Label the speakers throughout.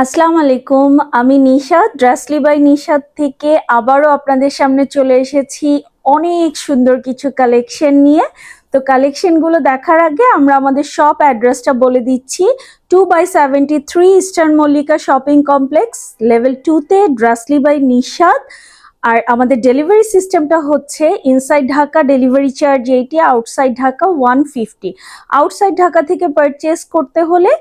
Speaker 1: আসসালামু আলাইকুম। আমি নিশাত, ড্রেসলি বাই নিশাত থেকে আবারও আপনাদের সামনে চলে এসেছি অনেক সুন্দর কিছু কালেকশন নিয়ে। তো কালেকশনগুলো দেখার আগে আমরা আমাদের শপ অ্যাড্রেসটা বলে দিচ্ছি। 2/73 eastern Mallika shopping complex, level 2-তে ড্রেসলি বাই নিশাত। আর আমাদের ডেলিভারি সিস্টেমটা হচ্ছে inside Dhaka delivery charge 80, outside Dhaka 150। Outside Dhaka থেকে পারচেস করতে হলে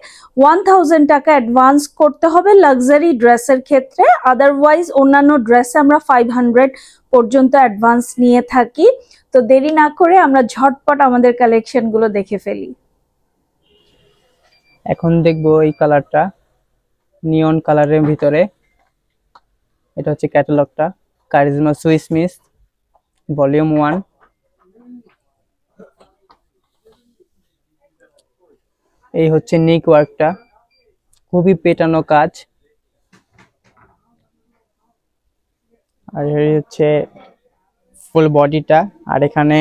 Speaker 1: 1000 টাকা অ্যাডভান্স করতে হবে লাক্সারি ড্রেসের ক্ষেত্রে। আদারওয়াইজ অন্যান্য ড্রেসে আমরা 500 পর্যন্ত অ্যাডভান্স নিয়ে থাকি। তো দেরি না করে আমরা ঝটপট আমাদের কালেকশনগুলো দেখে ফেলি।
Speaker 2: এখন দেখবো এই কালারটা, নিয়ন কালারের ভিতরে। এটা হচ্ছে ক্যাটালগটা, কারিজমা সুইস মিস ভলিউম 1। এই হচ্ছে নেক ওয়ার্কটা, খুবই পেটানো কাজ। আর এই হচ্ছে ফুল বডিটা। আর এখানে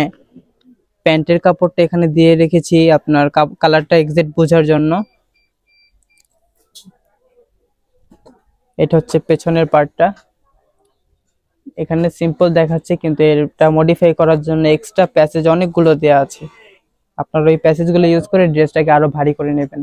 Speaker 2: প্যান্টের কাপড়টা এখানে দিয়ে রেখেছি আপনার কালারটা এক্সাক্ট বোঝার জন্য। এটা হচ্ছে পেছনের পার্টটা। এখানে সিম্পল দেখাচ্ছে, কিন্তু এটা মডিফাই করার জন্য এক্সট্রা প্যাসেজ অনেকগুলো দেয়া আছে। আপনারা ওই প্যাসেজগুলো ইউজ করে ড্রেসটাকে আরো ভারী করে নেবেন।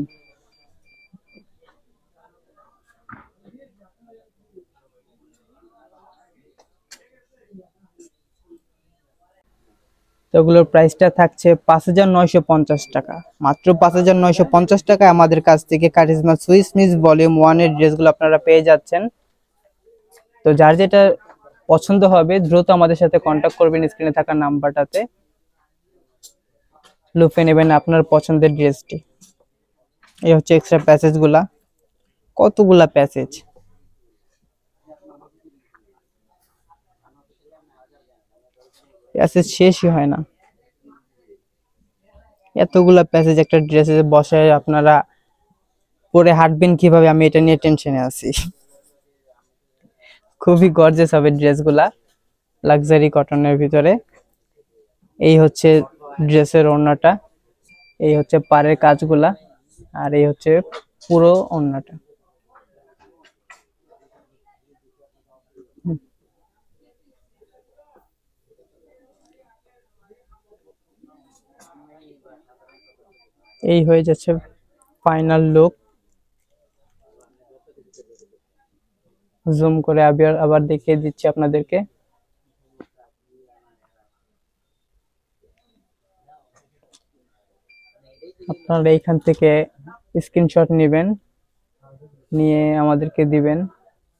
Speaker 2: তো ওগুলোর প্রাইসটা থাকছে 5950 টাকা, মাত্র 5950 টাকায় আমাদের কাছ থেকে কারিজমা সুইস মিস ভলিউম 1 এর ড্রেসগুলো আপনারা পেয়ে যাচ্ছেন। তো যার যেটা পছন্দ হবে দ্রুত আমাদের সাথে কন্ট্যাক্ট করবেন স্ক্রিনে থাকা নাম্বারটাতে, লুফে নেবেন আপনার পছন্দের ড্রেসটি। এই হচ্ছে এক্সট্রা প্যাসেজগুলা, কতগুলা প্যাসেজ! প্যাসেজ শেষই হয় না, এতগুলা প্যাসেজ একটা ড্রেসে বসে আপনারা পরে হাঁটবেন কিভাবে, আমি এটা নিয়ে টেনশনে আছি। খুবই গর্জিয়াস হবে ড্রেসগুলা, লাক্সারি কটনের ভিতরে। এই হচ্ছে ড্রেসের ওড়নাটা, এই হচ্ছে পাড়ের কাজগুলা, আর এই হচ্ছে পুরো ওড়নাটা। এই হয়ে যাচ্ছে ফাইনাল লুক। জুম করে আবার দেখিয়ে দিচ্ছি আপনাদেরকে। আপনারা এইখান থেকে স্ক্রিনশট নেবেন, নিয়ে আমাদেরকে দিবেন,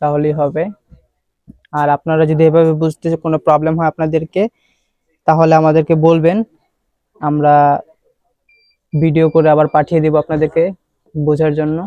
Speaker 2: তাহলেই হবে। আর আপনারা যদি এভাবে বুঝতে কোনো প্রবলেম হয় আপনাদেরকে, তাহলে আমাদেরকে বলবেন, আমরা ভিডিও করে আবার পাঠিয়ে দিব আপনাদেরকে বোঝার জন্য।